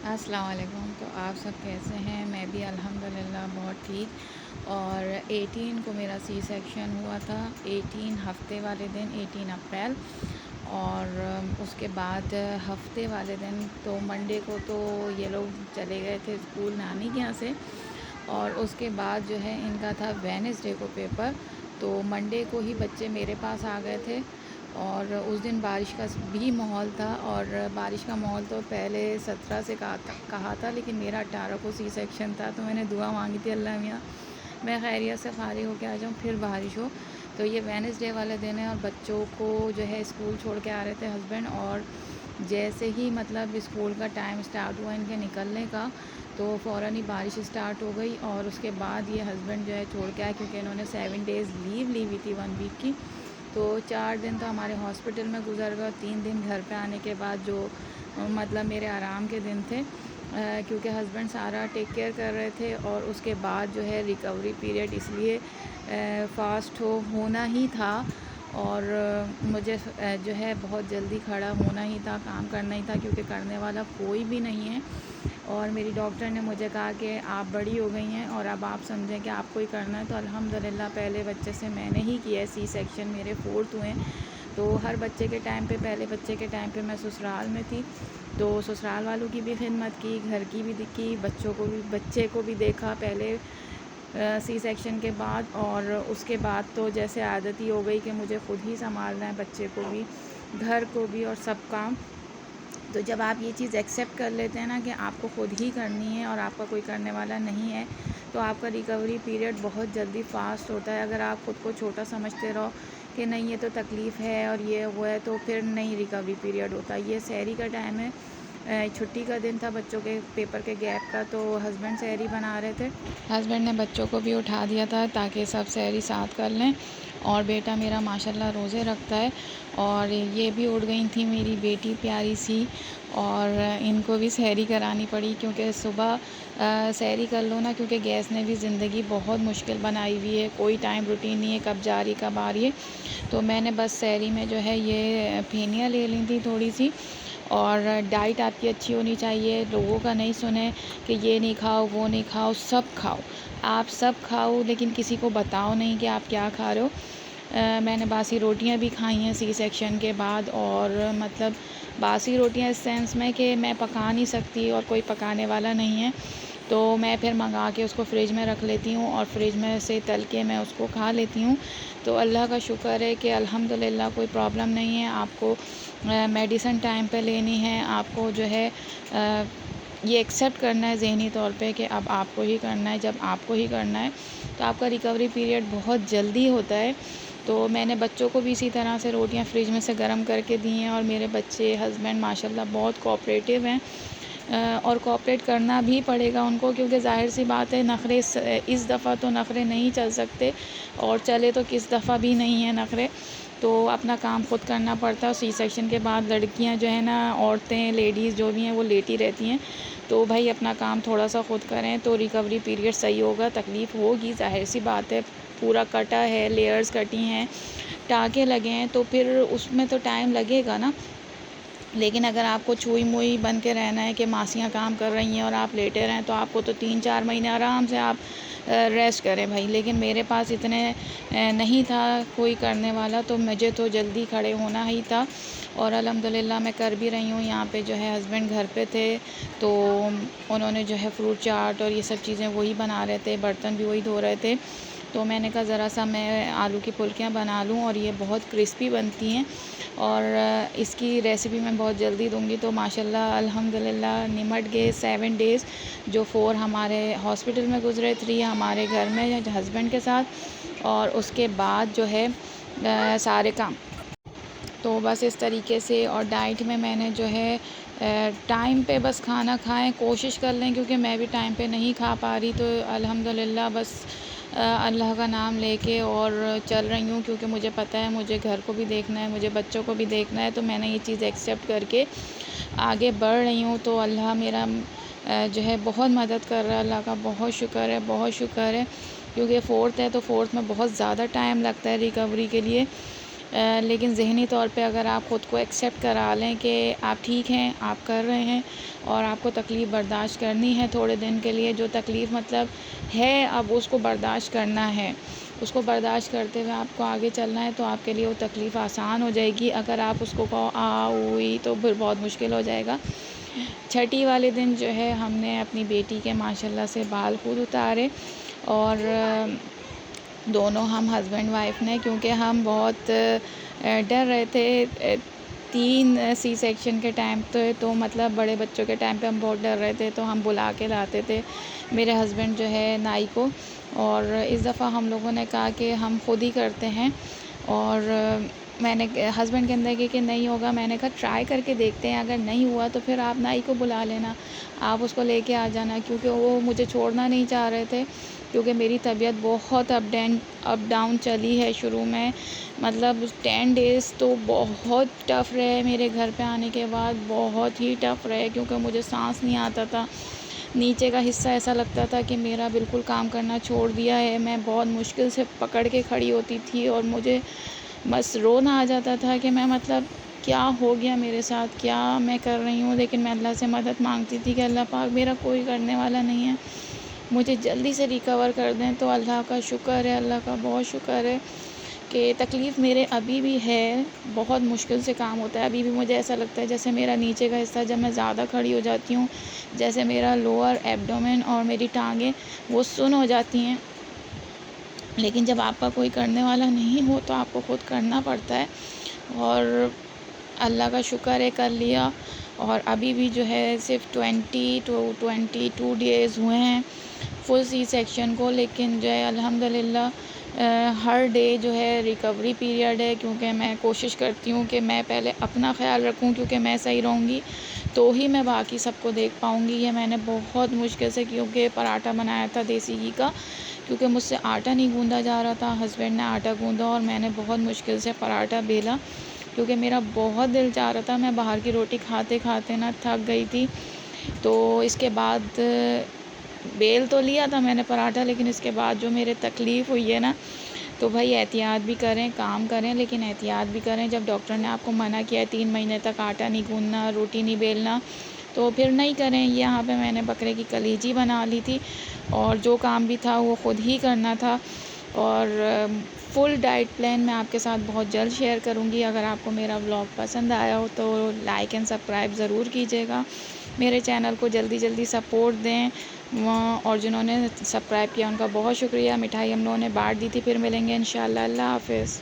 अस्सलाम वालेकुम। तो आप सब कैसे हैं? मैं भी अल्हम्दुलिल्लाह बहुत ठीक। और 18 को मेरा सी सेक्शन हुआ था, 18 हफ्ते वाले दिन, 18 अप्रैल। और उसके बाद हफ्ते वाले दिन तो मंडे को तो ये लोग चले गए थे स्कूल नानी के यहाँ से। और उसके बाद जो है इनका था वेडनेसडे को पेपर। तो मंडे को ही बच्चे मेरे पास आ गए थे। और उस दिन बारिश का भी माहौल था, और बारिश का माहौल तो पहले 17 से कहा था, लेकिन मेरा 18 को सी सेक्शन था। तो मैंने दुआ मांगी थी, अल्लाह मियाँ मैं खैरियत से फ़ारिग होकर आ जाऊँ, फिर बारिश हो। तो ये वेडनेसडे वाला दिन है, और बच्चों को जो है स्कूल छोड़ के आ रहे थे हस्बैंड। और जैसे ही मतलब स्कूल का टाइम स्टार्ट हुआ इनके निकलने का, तो फ़ौरन ही बारिश स्टार्ट हो गई। और उसके बाद ये हस्बैंड जो है छोड़ के आए, क्योंकि इन्होंने 7 डेज़ लीव ली हुई थी 1 वीक की। तो 4 दिन तो हमारे हॉस्पिटल में गुजर गए, 3 दिन घर पे आने के बाद जो मतलब मेरे आराम के दिन थे, क्योंकि हस्बैंड सारा टेक केयर कर रहे थे। और उसके बाद जो है रिकवरी पीरियड इसलिए फ़ास्ट होना ही था। और मुझे जो है बहुत जल्दी खड़ा होना ही था, काम करना ही था, क्योंकि करने वाला कोई भी नहीं है। और मेरी डॉक्टर ने मुझे कहा कि आप बड़ी हो गई हैं और अब आप समझें कि आपको ही करना है। तो अल्हम्दुलिल्लाह पहले बच्चे से मैंने ही किया है सी सेक्शन, मेरे 4th हुए। तो हर बच्चे के टाइम पे, पहले बच्चे के टाइम पे मैं ससुराल में थी, तो ससुराल वालों की भी खिदमत की, घर की भी की, बच्चे को भी देखा पहले सी सेक्शन के बाद। और उसके बाद तो जैसे आदत ही हो गई कि मुझे ख़ुद ही संभालना है, बच्चे को भी, घर को भी, और सब काम। तो जब आप ये चीज़ एक्सेप्ट कर लेते हैं ना कि आपको ख़ुद ही करनी है और आपका कोई करने वाला नहीं है, तो आपका रिकवरी पीरियड बहुत जल्दी फ़ास्ट होता है। अगर आप ख़ुद को छोटा समझते रहो कि नहीं ये तो तकलीफ़ है और ये वो है, तो फिर नहीं रिकवरी पीरियड होता। ये सहरी का टाइम है, छुट्टी का दिन था बच्चों के पेपर के गैप का, तो हस्बैंड सहरी बना रहे थे। हस्बैंड ने बच्चों को भी उठा दिया था ताकि सब सहरी साथ कर लें। और बेटा मेरा माशाल्लाह रोज़े रखता है, और ये भी उठ गई थी मेरी बेटी प्यारी सी। और इनको भी सहरी करानी पड़ी, क्योंकि सुबह सहरी कर लो ना, क्योंकि गैस ने भी ज़िंदगी बहुत मुश्किल बनाई हुई है, कोई टाइम रूटीन नहीं है, कब जा रही कब आ रही है। तो मैंने बस सहरी में जो है ये फेनिया ले ली थी थोड़ी सी। और डाइट आपकी अच्छी होनी चाहिए, लोगों का नहीं सुने कि ये नहीं खाओ वो नहीं खाओ, सब खाओ, आप सब खाओ, लेकिन किसी को बताओ नहीं कि आप क्या खा रहे हो। मैंने बासी रोटियां भी खाई हैं सी सेक्शन के बाद। और मतलब बासी रोटियां इस सेंस में कि मैं पका नहीं सकती और कोई पकाने वाला नहीं है, तो मैं फिर मंगा के उसको फ्रिज में रख लेती हूँ, और फ्रिज में से तल के मैं उसको खा लेती हूँ। तो अल्लाह का शुक्र है कि अल्हम्दुलिल्लाह कोई प्रॉब्लम नहीं है। आपको मेडिसिन टाइम पे लेनी है, आपको जो है ये एक्सेप्ट करना है ज़हनी तौर पे कि अब आपको ही करना है। जब आपको ही करना है तो आपका रिकवरी पीरियड बहुत जल्दी होता है। तो मैंने बच्चों को भी इसी तरह से रोटियां फ्रिज में से गर्म करके दी हैं, और मेरे बच्चे हस्बैंड माशाल्लाह बहुत कोऑपरेटिव हैं। और कोऑपरेट करना भी पड़ेगा उनको, क्योंकि ज़ाहिर सी बात है नखरे इस दफ़ा तो नखरे नहीं चल सकते, और चले तो किस दफ़ा भी नहीं है नखरे। तो अपना काम ख़ुद करना पड़ता है। सी सेक्शन के बाद लड़कियां जो है ना, औरतें लेडीज़ जो भी हैं वो लेटी रहती हैं। तो भाई अपना काम थोड़ा सा ख़ुद करें तो रिकवरी पीरियड सही होगा। तकलीफ़ होगी, ज़ाहिर सी बात है, पूरा कटा है, लेयर्स कटी हैं, टाँके लगे हैं, तो फिर उसमें तो टाइम लगेगा ना। लेकिन अगर आपको छुई मुई बन के रहना है कि मासियाँ काम कर रही हैं और आप लेटे रहें, तो आपको तो 3-4 महीने आराम से आप रेस्ट करें भाई। लेकिन मेरे पास इतने नहीं था कोई करने वाला, तो मुझे तो जल्दी खड़े होना ही था। और अल्हम्दुलिल्लाह मैं कर भी रही हूँ। यहाँ पे जो है हस्बैंड घर पे थे, तो उन्होंने जो है फ्रूट चाट और ये सब चीज़ें वही बना रहे थे, बर्तन भी वही धो रहे थे। तो मैंने कहा ज़रा सा मैं आलू की फुल्कियाँ बना लूँ, और ये बहुत क्रिस्पी बनती हैं, और इसकी रेसिपी मैं बहुत जल्दी दूँगी। तो माशाल्लाह अल्हम्दुलिल्लाह निमट गए 7 डेज़, जो 4 हमारे हॉस्पिटल में गुज़रे, 3 हमारे घर में हस्बैंड के साथ, और उसके बाद जो है सारे काम। तो बस इस तरीके से। और डाइट में मैंने जो है टाइम पे बस खाना खाएं, कोशिश कर लें, क्योंकि मैं भी टाइम पे नहीं खा पा रही। तो अल्हम्दुलिल्लाह बस अल्लाह का नाम लेके और चल रही हूँ, क्योंकि मुझे पता है मुझे घर को भी देखना है, मुझे बच्चों को भी देखना है। तो मैंने ये चीज़ एक्सेप्ट करके आगे बढ़ रही हूँ। तो अल्लाह मेरा जो है बहुत मदद कर रहा है, अल्लाह का बहुत शुक्र है, बहुत शुक्र है। क्योंकि 4th है, तो 4th में बहुत ज़्यादा टाइम लगता है रिकवरी के लिए। लेकिन ज़हनी तौर पे अगर आप ख़ुद को एक्सेप्ट करा लें कि आप ठीक हैं, आप कर रहे हैं और आपको तकलीफ़ बर्दाश्त करनी है थोड़े दिन के लिए, जो तकलीफ़ मतलब है अब उसको बर्दाश्त करना है, उसको बर्दाश्त करते हुए आपको आगे चलना है, तो आपके लिए वो तकलीफ़ आसान हो जाएगी। अगर आप उसको कहो हुई तो फिर बहुत मुश्किल हो जाएगा। छठी वाले दिन जो है हमने अपनी बेटी के माशाल्लाह से बाल खुद उतारे और दोनों हम हस्बैंड वाइफ ने, क्योंकि हम बहुत डर रहे थे 3 सी सेक्शन के टाइम पे, तो मतलब बड़े बच्चों के टाइम पे हम बहुत डर रहे थे, तो हम बुला के लाते थे मेरे हस्बैंड जो है नाई को। और इस दफ़ा हम लोगों ने कहा कि हम खुद ही करते हैं और मैंने हस्बैंड के अंदर कि नहीं होगा, मैंने कहा ट्राई करके देखते हैं, अगर नहीं हुआ तो फिर आप नाई को बुला लेना, आप उसको लेके आ जाना, क्योंकि वो मुझे छोड़ना नहीं चाह रहे थे, क्योंकि मेरी तबीयत बहुत अप डाउन चली है शुरू में, मतलब 10 डेज़ तो बहुत टफ़ रहे मेरे घर पे आने के बाद, बहुत ही टफ़ रहे, क्योंकि मुझे सांस नहीं आता था, नीचे का हिस्सा ऐसा लगता था कि मेरा बिल्कुल काम करना छोड़ दिया है, मैं बहुत मुश्किल से पकड़ के खड़ी होती थी और मुझे बस रोना आ जाता था कि मैं मतलब क्या हो गया मेरे साथ, क्या मैं कर रही हूँ। लेकिन मैं अल्लाह से मदद मांगती थी कि अल्लाह पाक मेरा कोई करने वाला नहीं है, मुझे जल्दी से रिकवर कर दें। तो अल्लाह का शुक्र है, अल्लाह का बहुत शुक्र है कि तकलीफ़ मेरे अभी भी है, बहुत मुश्किल से काम होता है। अभी भी मुझे ऐसा लगता है जैसे मेरा नीचे का हिस्सा जब मैं ज़्यादा खड़ी हो जाती हूँ, जैसे मेरा लोअर एब्डोमेन और मेरी टांगें वो सुन्न हो जाती हैं। लेकिन जब आपका कोई करने वाला नहीं हो तो आपको खुद करना पड़ता है और अल्लाह का शुक्र है कर लिया। और अभी भी जो है सिर्फ 22 डेज़ हुए हैं फुल सी सेक्शन को, लेकिन जो है अल्हम्दुलिल्लाह हर डे जो है रिकवरी पीरियड है, क्योंकि मैं कोशिश करती हूँ कि मैं पहले अपना ख़्याल रखूँ, क्योंकि मैं सही रहूँगी तो ही मैं बाकी सबको देख पाऊँगी। ये मैंने बहुत मुश्किल से, क्योंकि पराठा बनाया था देसी घी का, क्योंकि मुझसे आटा नहीं गूँधा जा रहा था, हस्बैंड ने आटा गूँधा और मैंने बहुत मुश्किल से पराठा बेला, क्योंकि मेरा बहुत दिल चाह रहा था। मैं बाहर की रोटी खाते खाते ना थक गई थी। तो इसके बाद बेल तो लिया था मैंने पराठा, लेकिन इसके बाद जो मेरे तकलीफ़ हुई है ना, तो भाई एहतियात भी करें, काम करें, लेकिन एहतियात भी करें। जब डॉक्टर ने आपको मना किया है 3 महीने तक आटा नहीं गूँधना, रोटी नहीं बेलना, तो फिर नहीं करें। यहाँ पे मैंने बकरे की कलीजी बना ली थी और जो काम भी था वो ख़ुद ही करना था। और फुल डाइट प्लान मैं आपके साथ बहुत जल्द शेयर करूँगी। अगर आपको मेरा व्लॉग पसंद आया हो तो लाइक एंड सब्सक्राइब ज़रूर कीजिएगा, मेरे चैनल को जल्दी सपोर्ट दें। और जिन्होंने सब्सक्राइब किया उनका बहुत शुक्रिया। मिठाई हम लोगों ने बाँट दी थी। फिर मिलेंगे इंशाल्लाह। अल्लाह हाफ़िज़।